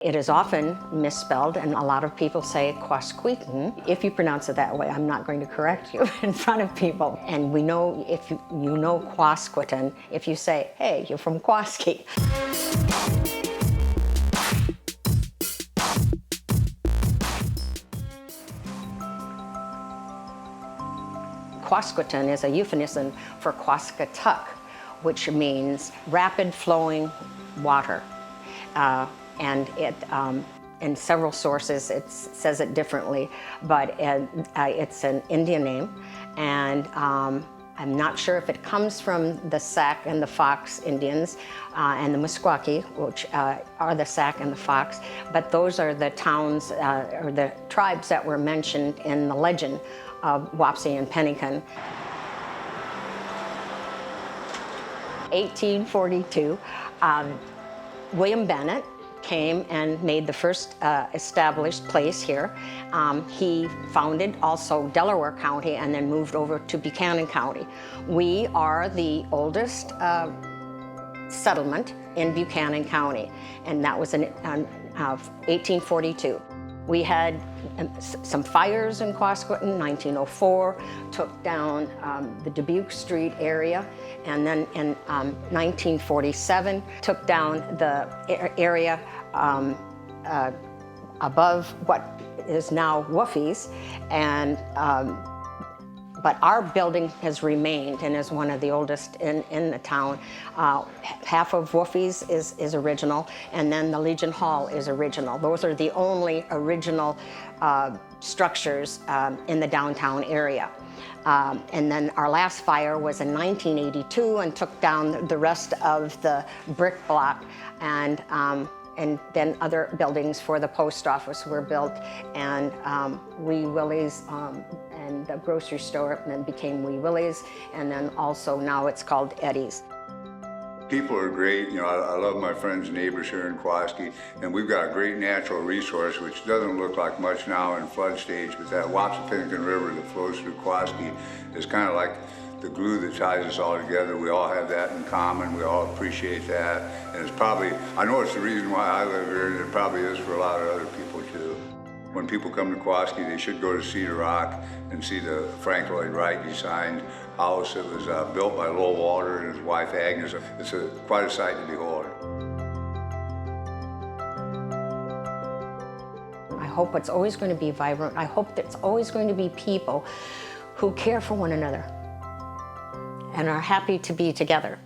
It is often misspelled, and a lot of people say Quasqueton. If you pronounce it that way, I'm not going to correct you in front of people. And we know if you know Quasqueton, if you say, hey, you're from Quasky. Quasqueton is a euphemism for Quasquetuck, which means rapid flowing water. And it, in several sources, it says it differently, but it's an Indian name, and I'm not sure if it comes from the Sac and the Fox Indians and the Meskwaki, which are the Sac and the Fox, but those are the towns or the tribes that were mentioned in the legend of Wapsipinicon. 1842, William Bennett came and made the first established place here. He founded also Delaware County and then moved over to Buchanan County. We are the oldest settlement in Buchanan County, and that was in 1842. We had some fires in Quasqueton. 1904 took down the Dubuque Street area, and then in 1947 took down the area above what is now Woofy's, and but our building has remained and is one of the oldest in the town. Half of Woofy's is original, and then the Legion Hall is original. Those are the only original structures in the downtown area. And then our last fire was in 1982 and took down the rest of the brick block, and then other buildings for the post office were built, and Wee Willie's and the grocery store, and then became Wee Willie's, and then also now it's called Eddie's. People are great. You know, I love my friends and neighbors here in Quasky, and we've got a great natural resource, which doesn't look like much now in flood stage, but that Wapsipinicon River that flows through Quasky is kind of like the glue that ties us all together. We all have that in common. We all appreciate that. And it's probably, I know it's the reason why I live here, and it probably is for a lot of other people too. When people come to Quasky, they should go to Cedar Rock and see the Frank Lloyd Wright designed house. It was built by Lowell Walter and his wife Agnes. It's quite a sight to behold. I hope it's always going to be vibrant. I hope there's always going to be people who care for one another and are happy to be together.